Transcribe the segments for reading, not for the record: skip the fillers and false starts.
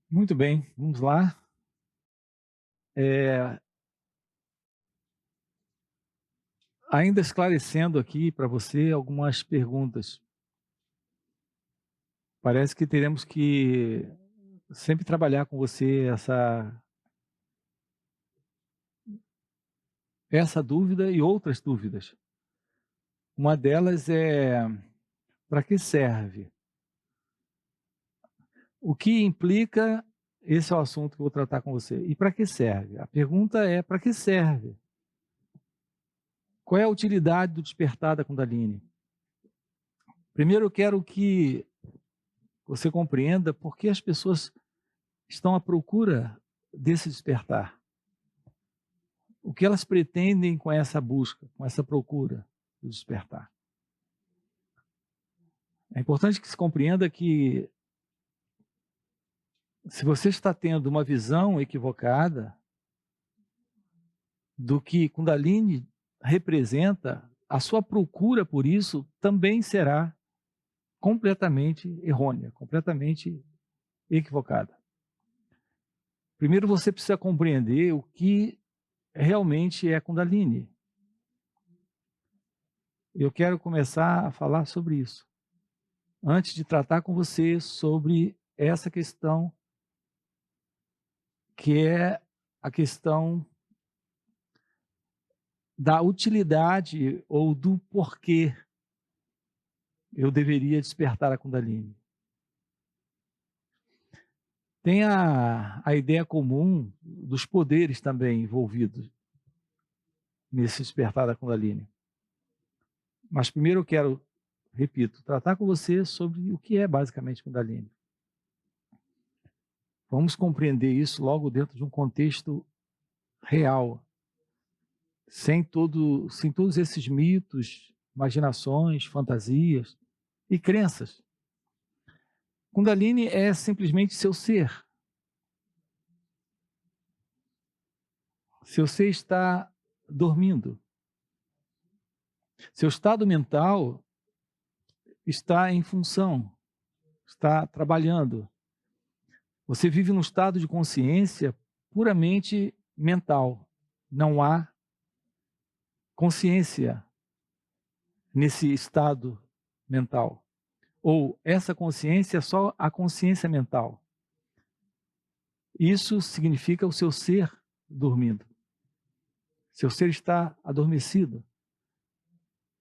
Muito bem, vamos lá. Eh, Ainda esclarecendo aqui para você algumas perguntas. Parece que teremos que sempre trabalhar com você essa dúvida e outras dúvidas. Uma delas é: para que serve? O que implica? Esse é o assunto que eu vou tratar com você. E para que serve? A pergunta é: para que serve? Qual é a utilidade do despertar da Kundalini? Primeiro eu quero que você compreenda por que as pessoas estão à procura desse despertar. O que elas pretendem com essa busca, com essa procura do despertar? É importante que se compreenda que, se você está tendo uma visão equivocada do que Kundalini representa, a sua procura por isso também será completamente errônea, completamente equivocada. Primeiro você precisa compreender o que realmente é Kundalini. Eu quero começar a falar sobre isso, antes de tratar com você sobre essa questão, que é a questão da utilidade ou do porquê eu deveria despertar a Kundalini. Tem a ideia comum dos poderes também envolvidos nesse despertar da Kundalini. Mas primeiro eu quero, repito, tratar com você sobre o que é basicamente Kundalini. Vamos compreender isso logo dentro de um contexto real, sem todos esses mitos, imaginações, fantasias e crenças. Kundalini é simplesmente seu ser. Seu ser está dormindo. Seu estado mental está em função, está trabalhando. Você vive num estado de consciência puramente mental. Não há consciência nesse estado mental. Ou essa consciência é só a consciência mental. Isso significa o seu ser dormindo. Seu ser está adormecido.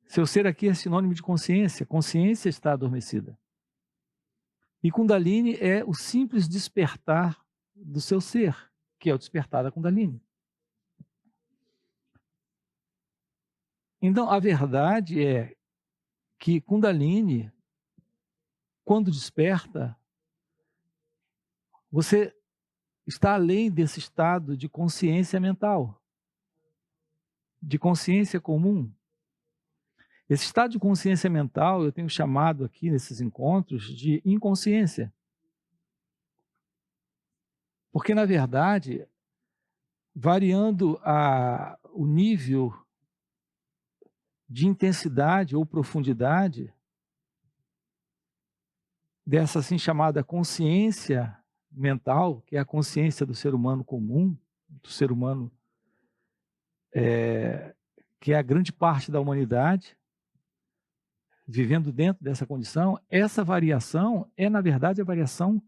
Seu ser aqui é sinônimo de consciência. Consciência está adormecida. E Kundalini é o simples despertar do seu ser, que é o despertar da Kundalini. Então, a verdade é que Kundalini, quando desperta, você está além desse estado de consciência mental, de consciência comum. Esse estado de consciência mental eu tenho chamado aqui nesses encontros de inconsciência. Porque, na verdade, variando o nível de intensidade ou profundidade dessa assim chamada consciência mental, que é a consciência do ser humano comum, do ser humano que é a grande parte da humanidade, vivendo dentro dessa condição, essa variação é, na verdade, a variação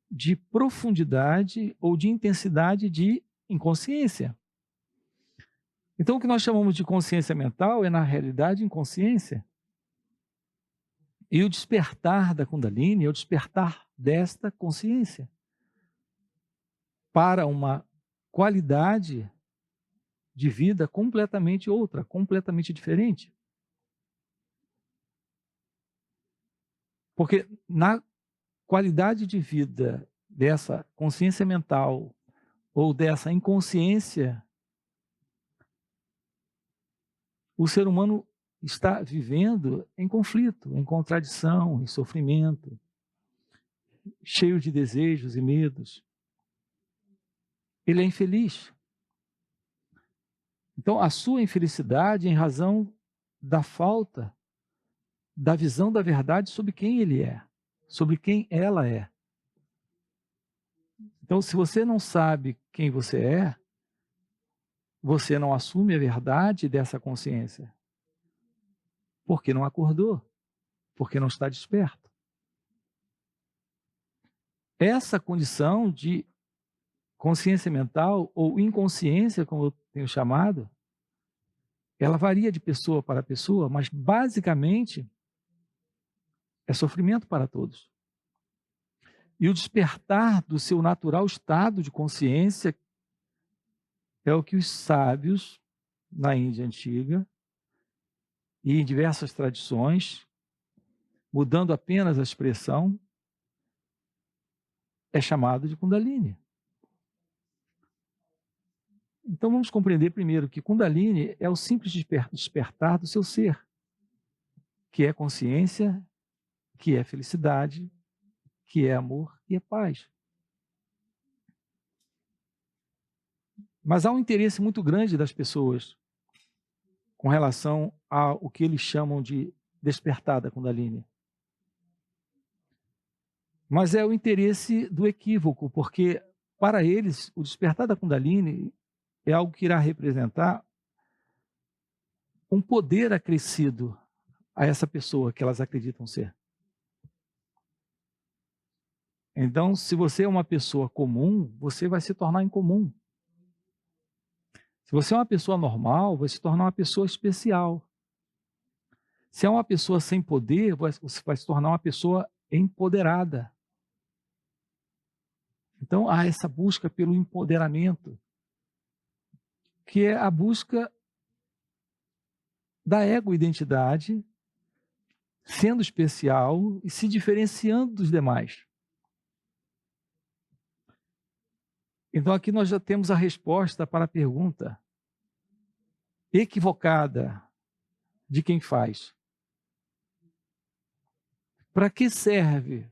de profundidade ou de intensidade de inconsciência. Então, o que nós chamamos de consciência mental é, na realidade, inconsciência. E o despertar da Kundalini é o despertar desta consciência para uma qualidade de vida completamente outra, completamente diferente. Porque na qualidade de vida dessa consciência mental ou dessa inconsciência, o ser humano está vivendo em conflito, em contradição, em sofrimento, cheio de desejos e medos. Ele é infeliz. Então, a sua infelicidade é em razão da falta da visão da verdade sobre quem ele é, sobre quem ela é. Então, se você não sabe quem você não assume a verdade dessa consciência, porque não acordou, porque não está desperto. Essa condição de consciência mental ou inconsciência, como eu tenho chamado, ela varia de pessoa para pessoa, mas basicamente é sofrimento para todos. E o despertar do seu natural estado de consciência é o que os sábios na Índia antiga e em diversas tradições, mudando apenas a expressão, é chamado de Kundalini. Então vamos compreender primeiro que Kundalini é o simples despertar do seu ser, que é consciência, que é felicidade, que é amor e é paz. Mas há um interesse muito grande das pessoas com relação ao que eles chamam de despertar da Kundalini. Mas é o interesse do equívoco, porque para eles o despertar da Kundalini é algo que irá representar um poder acrescido a essa pessoa que elas acreditam ser. Então, se você é uma pessoa comum, você vai se tornar incomum. Se você é uma pessoa normal, vai se tornar uma pessoa especial. Se é uma pessoa sem poder, você vai se tornar uma pessoa empoderada. Então, há essa busca pelo empoderamento, que é a busca da ego-identidade, sendo especial e se diferenciando dos demais. Então, aqui nós já temos a resposta para a pergunta equivocada de quem faz. Para que serve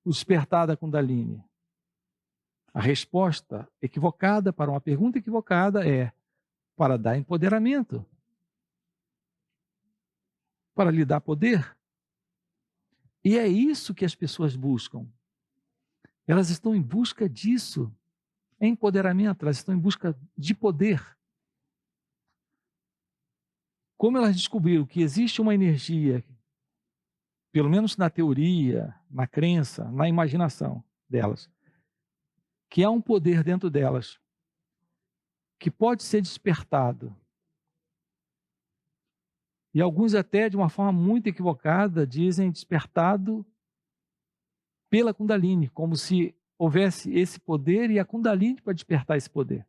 o despertar da Kundalini? A resposta equivocada para uma pergunta equivocada é para dar empoderamento, para lhe dar poder. E é isso que as pessoas buscam. Elas estão em busca disso, empoderamento, elas estão em busca de poder. Como elas descobriram que existe uma energia, pelo menos na teoria, na crença, na imaginação delas, que há um poder dentro delas, que pode ser despertado. E alguns até, de uma forma muito equivocada, dizem despertado pela Kundalini, como se houvesse esse poder e a Kundalini para despertar esse poder.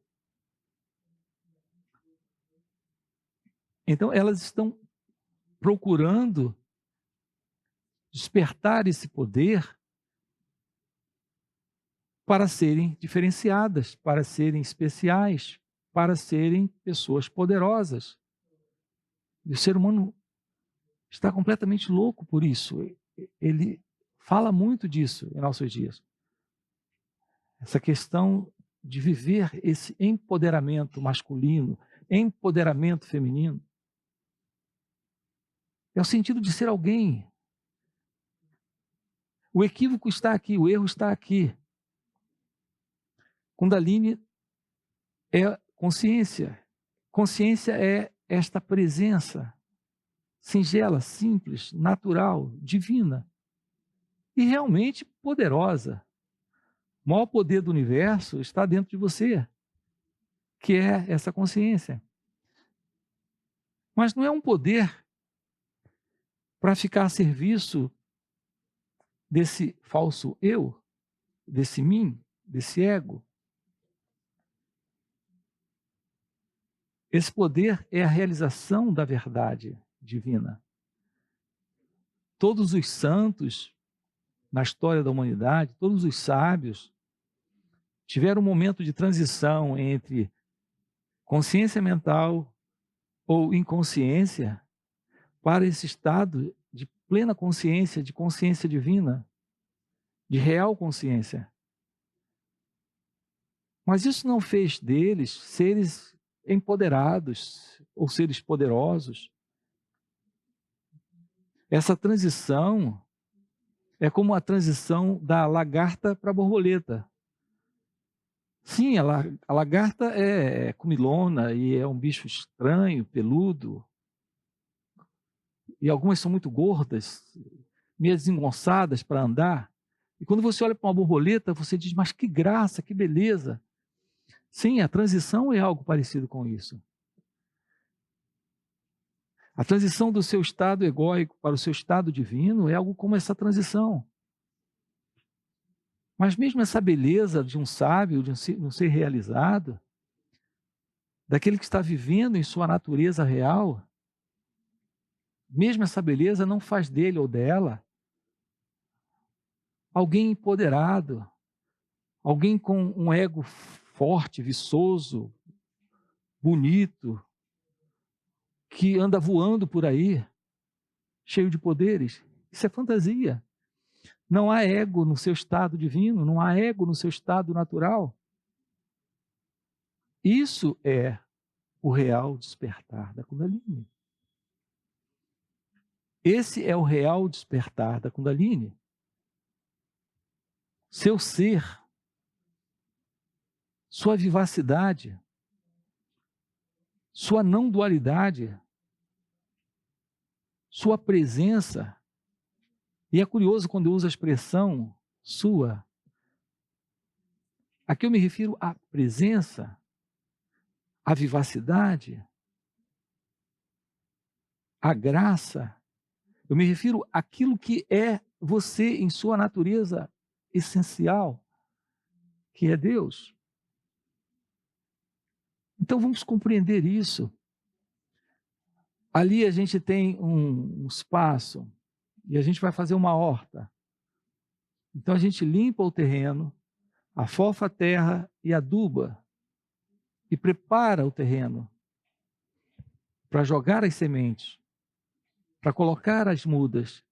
Então, elas estão procurando despertar esse poder para serem diferenciadas, para serem especiais, para serem pessoas poderosas. E o ser humano está completamente louco por isso. Ele fala muito disso em nossos dias. Essa questão de viver esse empoderamento masculino, empoderamento feminino. É o sentido de ser alguém. O equívoco está aqui, o erro está aqui. Kundalini é consciência. Consciência é esta presença singela, simples, natural, divina e realmente poderosa. O maior poder do universo está dentro de você, que é essa consciência. Mas não é um poder para ficar a serviço desse falso eu, desse mim, desse ego. Esse poder é a realização da verdade divina. Todos os santos na história da humanidade, todos os sábios, tiveram um momento de transição entre consciência mental ou inconsciência para esse estado de plena consciência, de consciência divina, de real consciência. Mas isso não fez deles seres empoderados ou seres poderosos. Essa transição, É como a transição da lagarta para a borboleta. Sim, a lagarta é comilona e é um bicho estranho, peludo, e algumas são muito gordas, meio desengonçadas para andar. E quando você olha para uma borboleta, você diz, mas que graça, que beleza. Sim, a transição é algo parecido com isso. A transição do seu estado egóico para o seu estado divino é algo como essa transição. Mas mesmo essa beleza de um sábio, de um ser realizado, daquele que está vivendo em sua natureza real, mesmo essa beleza não faz dele ou dela alguém empoderado, alguém com um ego forte, viçoso, bonito, que anda voando por aí, cheio de poderes. Isso é fantasia. Não há ego no seu estado divino, não há ego no seu estado natural. Isso é o real despertar da Kundalini. Esse é o real despertar da Kundalini. Seu ser, sua vivacidade, sua não dualidade, sua presença. E é curioso quando eu uso a expressão sua. Aqui eu me refiro à presença, à vivacidade, à graça. Eu me refiro àquilo que é você em sua natureza essencial, que é Deus. Então vamos compreender isso. Ali a gente tem um espaço e a gente vai fazer uma horta. Então a gente limpa o terreno, afofa a terra e aduba e prepara o terreno para jogar as sementes, para colocar as mudas.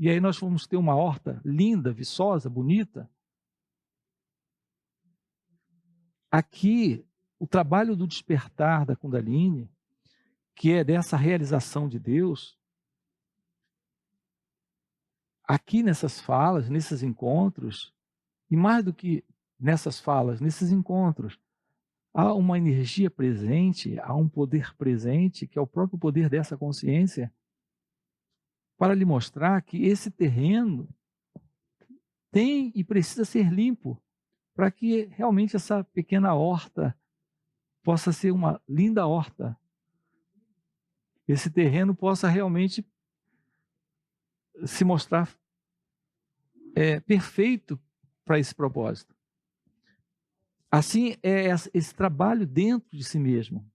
E aí nós vamos ter uma horta linda, viçosa, bonita. Aqui, o trabalho do despertar da Kundalini, que é dessa realização de Deus, aqui nessas falas, nesses encontros, e mais do que nessas falas, nesses encontros, há uma energia presente, há um poder presente, que é o próprio poder dessa consciência, para lhe mostrar que esse terreno tem e precisa ser limpo, para que realmente essa pequena horta possa ser uma linda horta. Esse terreno possa realmente se mostrar perfeito para esse propósito. Assim é esse trabalho dentro de si mesmo,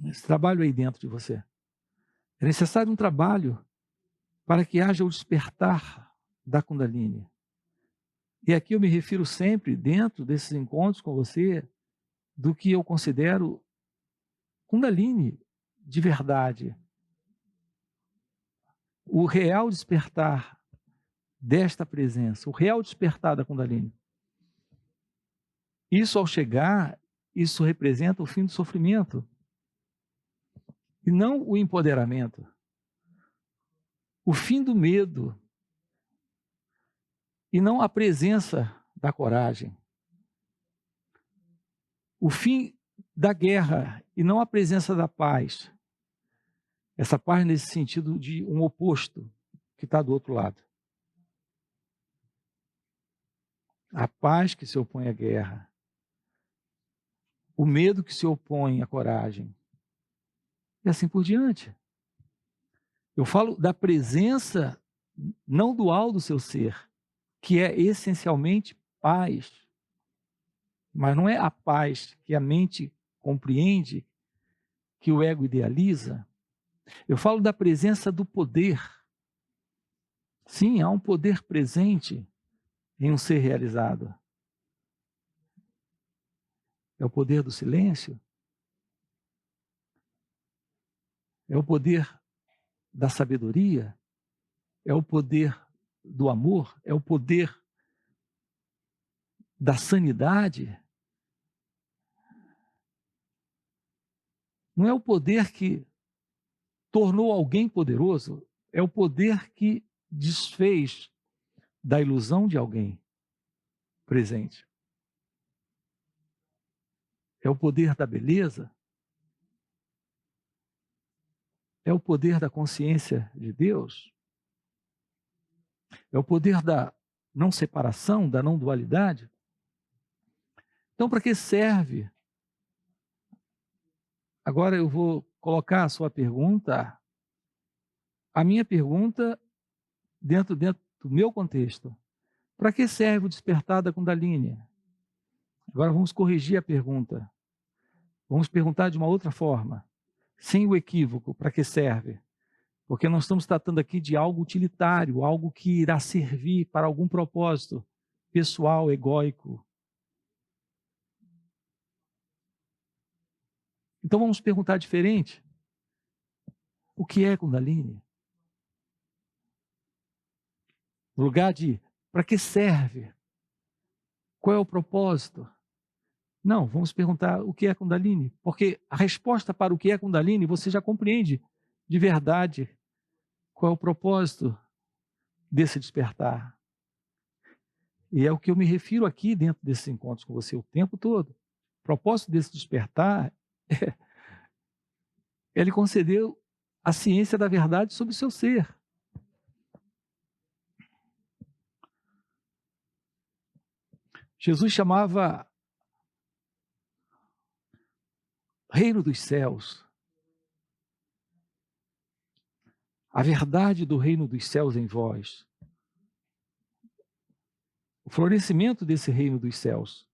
esse trabalho aí dentro de você. É necessário um trabalho para que haja o despertar da Kundalini. E aqui eu me refiro sempre, dentro desses encontros com você, do que eu considero Kundalini de verdade. O real despertar desta presença, o real despertar da Kundalini. Isso, ao chegar, isso representa o fim do sofrimento e não o empoderamento. O fim do medo e não a presença da coragem. O fim da guerra e não a presença da paz. Essa paz nesse sentido de um oposto que está do outro lado. A paz que se opõe à guerra. O medo que se opõe à coragem. E assim por diante. Eu falo da presença não dual do seu ser, que é essencialmente paz. Mas não é a paz que a mente compreende, que o ego idealiza. Eu falo da presença do poder. Sim, há um poder presente em um ser realizado. É o poder do silêncio. É o poder da sabedoria. É o poder do amor. É o poder da sanidade. Não é o poder que tornou alguém poderoso, é o poder que desfez da ilusão de alguém presente. É o poder da beleza? É o poder da consciência de Deus? É o poder da não separação, da não dualidade? Então, para que serve? Agora eu vou colocar a sua pergunta, a minha pergunta, dentro do meu contexto. Para que serve o despertar da Kundalini? Agora vamos corrigir a pergunta. Vamos perguntar de uma outra forma, sem o equívoco, para que serve? Porque nós estamos tratando aqui de algo utilitário, algo que irá servir para algum propósito pessoal, egóico. Então vamos perguntar diferente. O que é Kundalini? No lugar de, para que serve? Qual é o propósito? Não, vamos perguntar o que é Kundalini, porque a resposta para o que é Kundalini você já compreende de verdade qual é o propósito desse despertar. E é o que eu me refiro aqui dentro desses encontros com você o tempo todo. O propósito desse despertar é ele concedeu a ciência da verdade sobre o seu ser. Jesus chamava reino dos céus. A verdade do reino dos céus em vós. O florescimento desse reino dos céus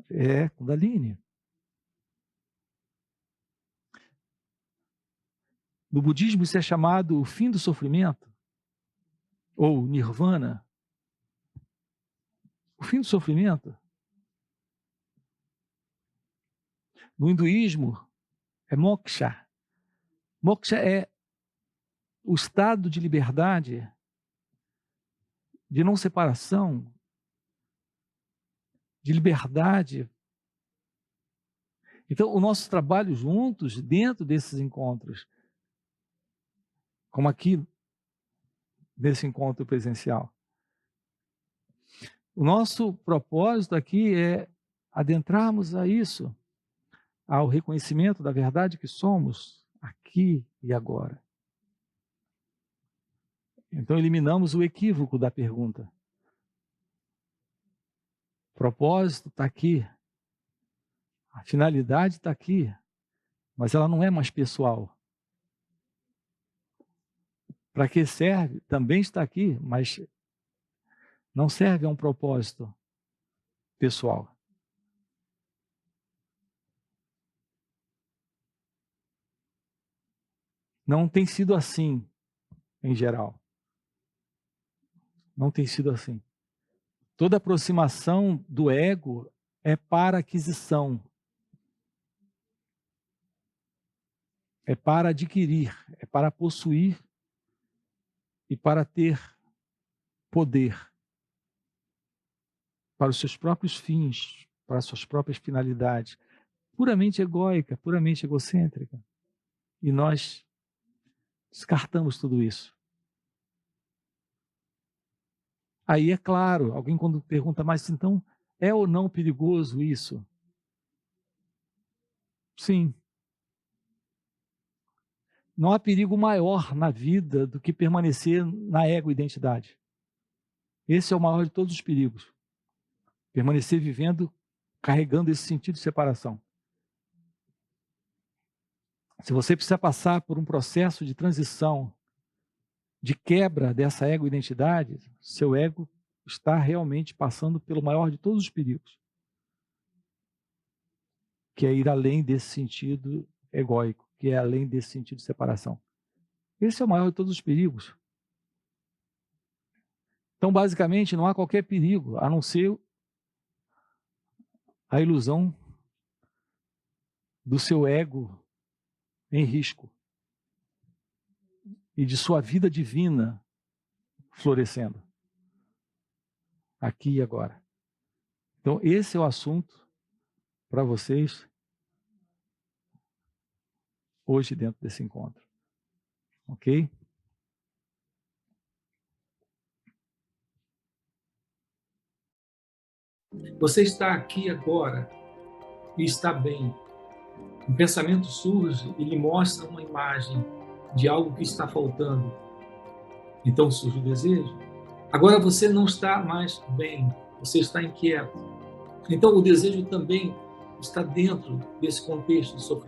é Kundalini. No budismo isso é chamado o fim do sofrimento, ou nirvana. O fim do sofrimento. No hinduísmo é moksha. Moksha é o estado de liberdade, de não separação, de liberdade. Então, o nosso trabalho juntos, dentro desses encontros, como aqui, nesse encontro presencial, o nosso propósito aqui é adentrarmos a isso, ao reconhecimento da verdade que somos, aqui e agora. Então, eliminamos o equívoco da pergunta. O propósito está aqui, a finalidade está aqui, mas ela não é mais pessoal. Para que serve? Também está aqui, mas não serve a um propósito pessoal. Não tem sido assim, em geral. Não tem sido assim. Toda aproximação do ego é para aquisição. É para adquirir, é para possuir e para ter poder para os seus próprios fins, para as suas próprias finalidades, puramente egóica, puramente egocêntrica. E nós descartamos tudo isso. Aí é claro, alguém quando pergunta, mas então é ou não perigoso isso? Sim. Não há perigo maior na vida do que permanecer na ego-identidade. Esse é o maior de todos os perigos. Permanecer vivendo, carregando esse sentido de separação. Se você precisa passar por um processo de transição, de quebra dessa ego-identidade, seu ego está realmente passando pelo maior de todos os perigos, que é ir além desse sentido egóico, que é além desse sentido de separação. Esse é o maior de todos os perigos. Então, basicamente, não há qualquer perigo, a não ser a ilusão do seu ego em risco e de sua vida divina florescendo, aqui e agora. Então, esse é o assunto para vocês hoje dentro desse encontro. Ok? Você está aqui agora e está bem. Um pensamento surge e lhe mostra uma imagem de algo que está faltando. Então surge o desejo. Agora você não está mais bem, você está inquieto. Então o desejo também está dentro desse contexto de sofrimento.